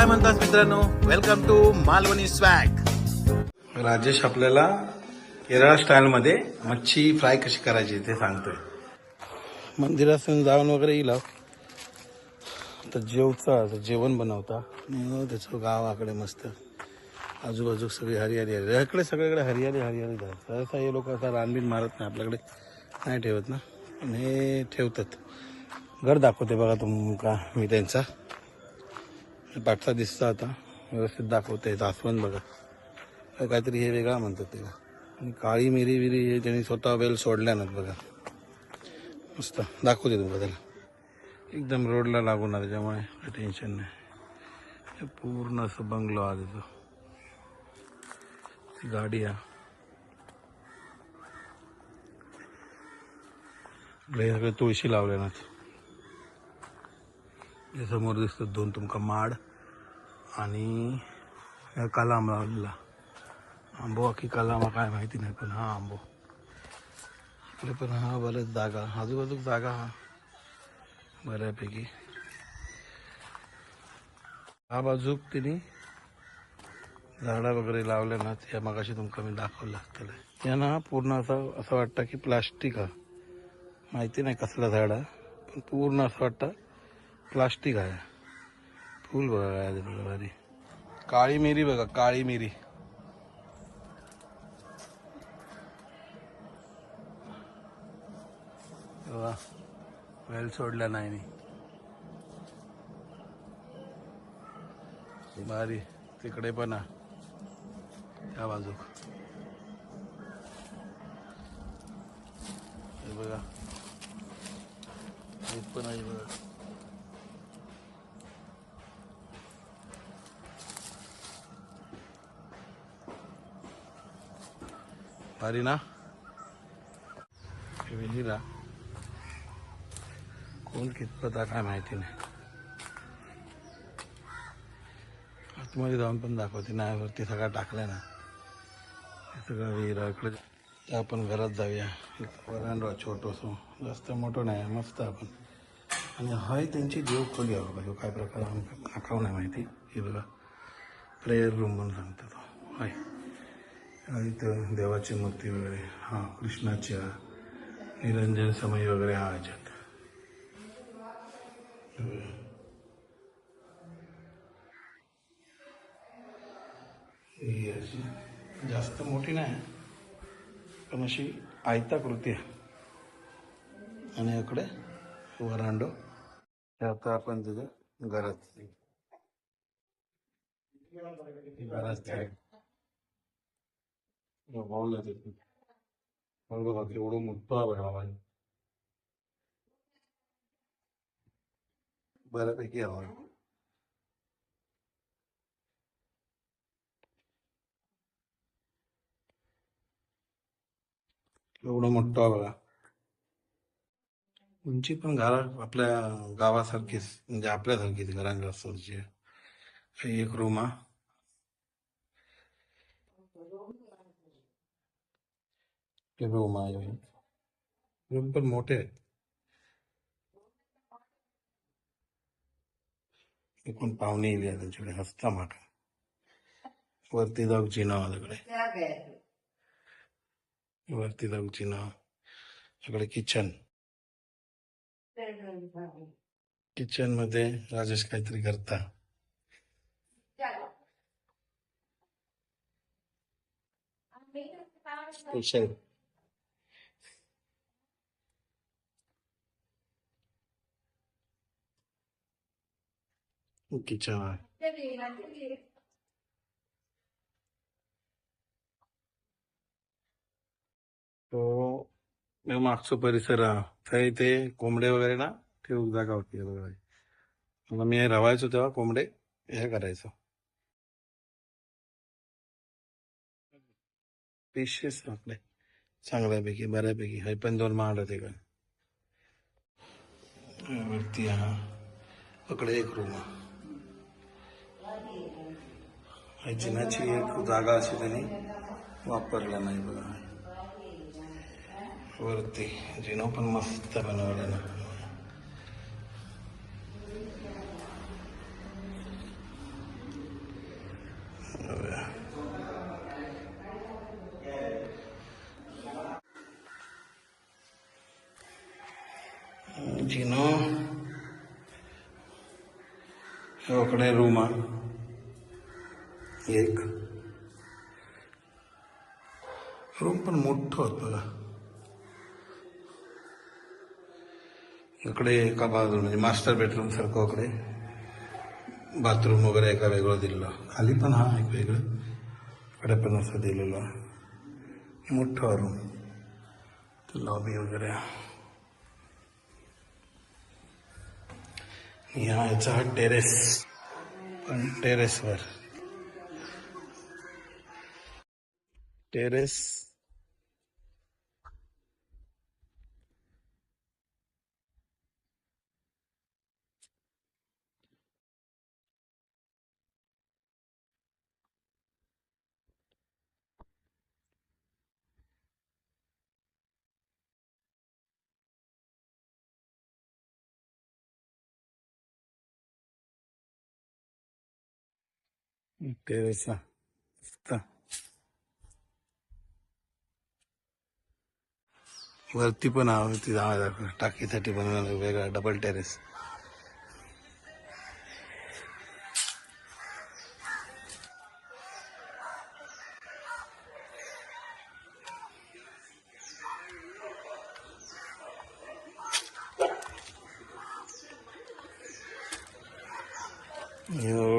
काय म्हणतात मित्रांनो, welcome to Malvani swag. Rajesh आपल्याला केरळ स्टाईलमध्ये मच्छी फ्राय कशी करायची ते सांगतोय. मंदिरात जाऊन वगैरे येईल तर जेवण बनवता त्याचं गावाकडे मस्त आजूबाजू सगळी हरियाली इकडे सगळीकडे हरियाली हरियाली सहसा हे लोक आता रानबीन मारत नाही, आपल्याकडे नाही ठेवत ना, पण हे ठेवतात. घर दाखवते बघा तुमका मी त्यांचा पाठचा दिसता आता व्यवस्थित दाखवते. जास्वंद बघा काहीतरी हे वेगळा म्हणतात त्याला. आणि काळी मिरी विरी हे त्यांनी स्वतः वेल सोडल्या नाहीत बघा, मस्त दाखवते तुम्हाला. त्याला एकदम रोडला लागून आलं त्याच्यामुळे काही टेन्शन नाही. पूर्ण असं बंगलो आहे तिथं, गाडी आहे सगळे तुळशी लावले ना. समोर दिसतात दोन तुमका माड आणि कलाम लावलेला. आंबो की कलामा काय माहिती नाही, पण हा आंबो इकडे पण हा बरेच जागा आजूबाजूक जागा हा बऱ्यापैकी. हा बाजूक तिने झाडं वगैरे लावले ना, त्या मगाशी तुमका मी दाखवलं त्याला. यांना पूर्ण असं वाटतं की प्लास्टिक हा, माहिती नाही कसलं झाड आहे, पण पूर्ण असं वाटतं प्लास्टिक आहे. फुल बघा काय भारी. काळी मिरी बघा, काळी मिरी वेल सोडल्या नाही मी भारी. तिकडे पण त्या बाजू हे बघा, हे पण आहे बघा. भारी ना. विहिरा कोण कितपत काय माहिती नाही. आतमध्ये जाऊन पण दाखवते नाही, वरती सगळं टाकलंय ना, हे सगळं विहिरा. इकडे आपण घरात जाऊया. वरांडा छोटंसं, जास्त मोठं नाही, मस्त आपण. आणि हाय त्यांची देव खोली आहे बघा, काय प्रकार आखाव नाही माहिती. हे बघा प्रेयर रूम म्हणून सांगतात हाय. आणि इथं देवाची मूर्ती वगैरे, हा कृष्णाच्या निरंजन समय वगैरे हा ह्याच्यात. ही अशी जास्त मोठी नाही पण अशी आयताकृती आहे. आणि इकडे वरांडो, आता आपण तिथं घरात बघा एवढं मोठं बघा, बऱ्यापैकी हवा. एवढं मोठं बघा. उंची पण घरा आपल्या गावासारखीच, म्हणजे आपल्यासारखीच घरांची. एक रूम हा, रूम आहे. रूम पण मोठे आहेत. एकूण पाहुणे येईल त्यांच्याकडे हसता माका. वरती जाऊची नाव तिकडे, वरती जाऊची नाव इकडे किचन. किचन मध्ये राजेश काहीतरी करता. स्पेशल किचन आहे. तो मागचा परिसर काही ते कोंबडे वगैरे ना ठेवून जागा होती बघा. मला मी राहायचो तेव्हा कोंबडे हे करायचो. फिशेस आपले चांगल्यापैकी बऱ्यापैकी हे पण दोन महाड होते का वरती. हा इकडे एक रूम आहे. जिनाची एक जागा अशी त्यांनी वापरला नाही बघा. वरती जिनो पण मस्त बनवला ना. जिनो इकडे रूम आहे एक रूम पण मोठं होत बघा. इकडे एका बाजूला म्हणजे मास्टर बेडरूम सारखं इकडे बाथरूम वगैरे एका वेगळं दिलेलं. खाली पण हा एक वेगळं इकडे पण असं दिलेलं मोठं रूम. लॉबी वगैरे याचा हा टेरेस पण टेरेसवर टेरेस टेरेस वरती पण वरती टाकीसाठी बनवलं वेगळा डबल टेरेस.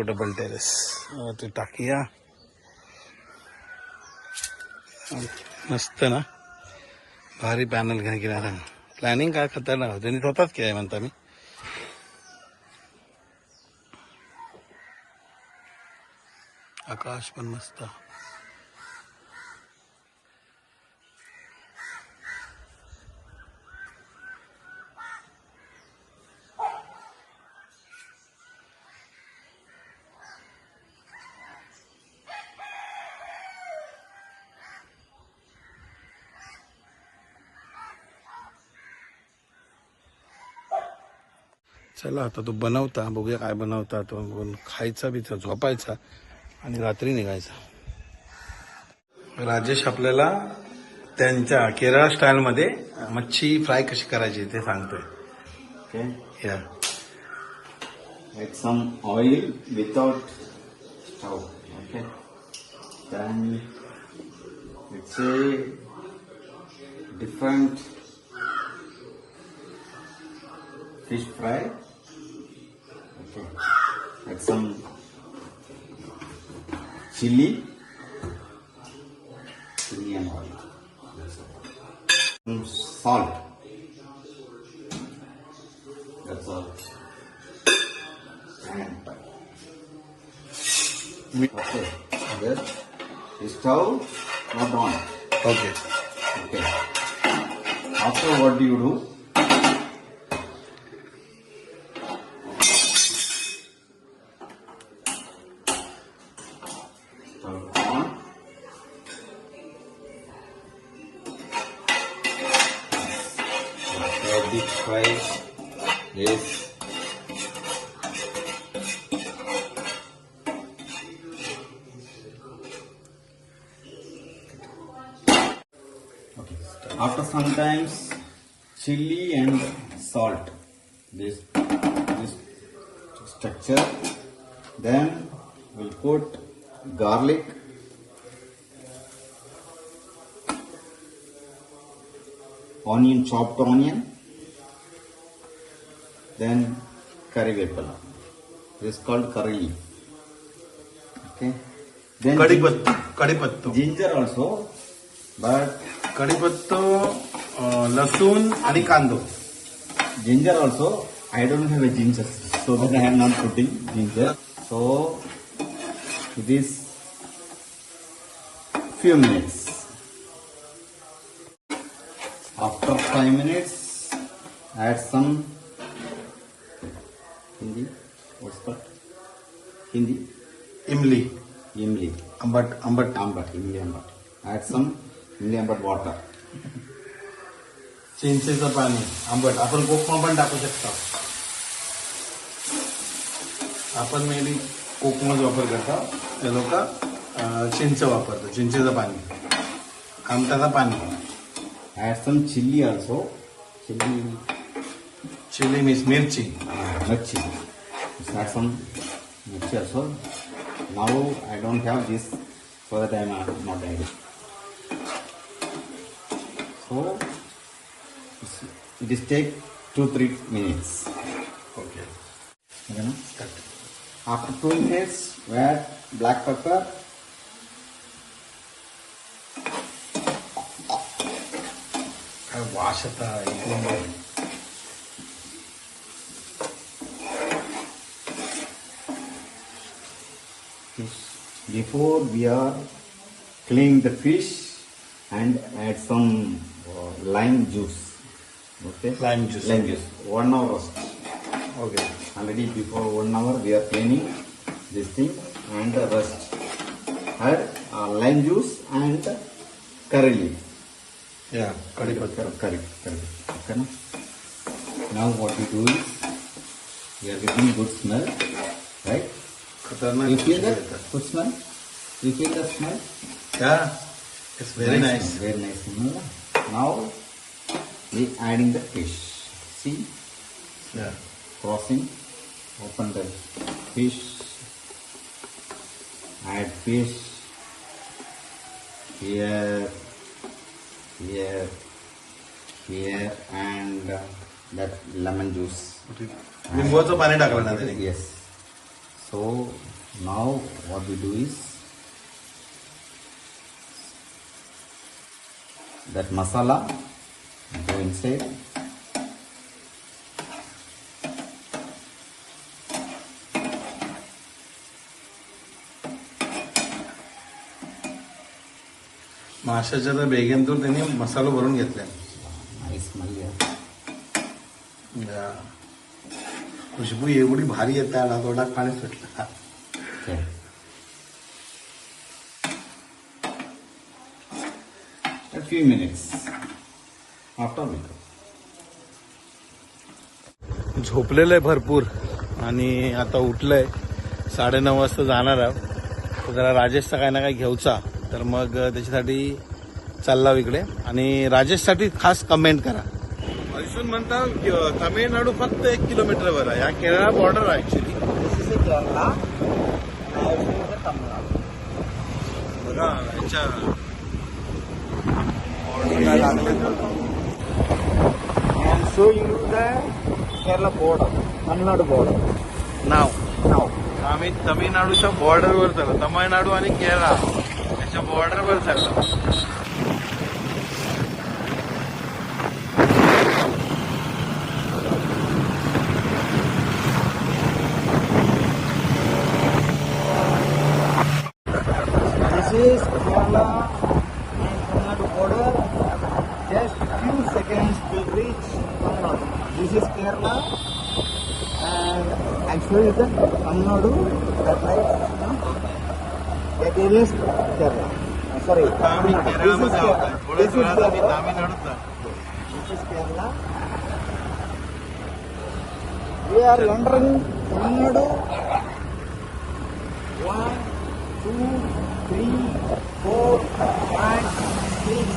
डबल टेरेस ते टाकिया मस्त ना. भारी पॅनल घ्या की नाही. प्लॅनिंग काय खतरनाक होतं. त्यांनी स्वतःच केलंय म्हणता मी. आकाश पण मस्त. चला आता तो बनवता बघूया काय बनवता. तो खायचा बी झोपायचा आणि रात्री निघायचा. राजेश आपल्याला त्यांच्या केरळ स्टाईलमध्ये मच्छी फ्राय कशी करायची ते सांगतोय. Okay. या Add some oil without stove. Okay. Then it's a different fish fry. Okay. Add some chili and oil. Some salt. That's all. And okay. Yes. The stove not on. Okay. Okay. After what do you do? Stove on. After deep fry is after sometimes chili and salt this structure. Then we'll put garlic, onion, chopped onion, then curry papala. This is called curry leaf. Okay. Then कढीपत्तो ginger also, but कढीपत्तो लसूण आणि कांदो. ginger also, I don't have a ginger, so that I am not putting ginger. So it is few minutes. After 5 minutes, add some Hindi. What's that? Hindi. इमली Imli. आंबट Imli ambat. Add some Imli ambat water. चिंचेचं पाणी आंबट. आपण कोकमा पण टाकू शकतो. आपण मेनली कोकमाच वापर करता. ते लोक चिंच वापरतो, चिंचेचं पाणी, आमटाचं पाणी. Add some chili also. Chili, chili mirchi. mirchi. Add some mirchi also. Now I don't have this, so that I am not adding. So it is take 2-3 minutes. Okay. Okay, no? After 2 minutes, we add black pepper. काय वास येता एक number. Before we are cleaning the fish and add some lime juice. Okay. Lime juice. Lime juice. 1 hour roast. Okay. Already before 1 hour we are cleaning this thing and rest. Add lime juice and curry leaf. या कढीपत्ता. Curry. Okay. No? Now what we do is we are getting good smell, right? खतरनाक. You feel that good smell? You feel the smell? या it's very nice. Very nice smell. Now we adding the fish. See, या crossing, open the fish, add fish here, and that lemon juice. लिंबूचं पाणी टाकलं ना त्याने. Yes. So now what we do is that masala go inside. माशाच्या तर बेगेंतून त्यांनी मसाला भरून घेतलाय. Nice smell here. या खुशबू एवढी भारी येते ना, तोंडात पाणी सुटलं. Okay. A few minutes after we go. झोपलेलं आहे भरपूर आणि आता उठलंय. 9:30 वाजता जाणार आहे. तर जरा राजेशचा काही ना काही घेऊचा, तर मग त्याच्यासाठी चालला इकडे. आणि राजेशसाठी खास कमेंट करा. अजून म्हणतात तामिळनाडू फक्त 1 किलोमीटरवर आहे. हा केरळा बॉर्डर आहे ऍक्च्युली. बघा याच्या So you the Kerala border, Tamil Nadu border. Now. Now, आम्ही तमिळनाडूच्या बॉर्डरवर चाललो. तमिळनाडू आणि केरळा याच्या बॉर्डरवर चाललो. this is Kerala and Tamil Nadu border. Just few seconds to reach Tamil Nadu. This is Kerala and actually the Tamil Nadu. That right? No? That is Kerala. Sorry. आम्ही This is केरळामध्ये आहोत. Kerala. थोड्या This is वेळात आम्ही Kerala. तामिळनाडूत जातो. This is Kerala. We are entering Tamil Nadu. 1, 2, 3, 4, 5, 6,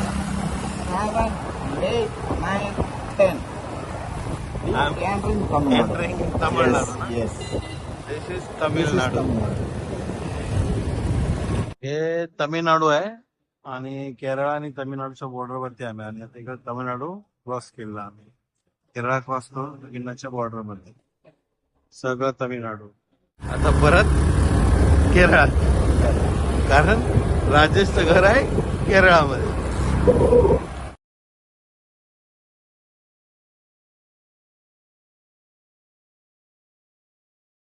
7, 8, 9, 10. We are I'm entering Tamil Nadu. entering Tamil Nadu, na? Yes. This is This is Tamil Nadu. Tamil Nadu. हे तमिळनाडू आहे आणि केरळ आणि तमिळनाडूच्या बॉर्डरवरती आम्ही. आणि आता इकडे तमिळनाडू क्रॉस केला आम्ही. केरळ क्रॉस करून इंडियाच्या बॉर्डरमध्ये सगळं तमिळनाडू. आता परत केरळात, कारण राजेशचं घर आहे केरळामध्ये.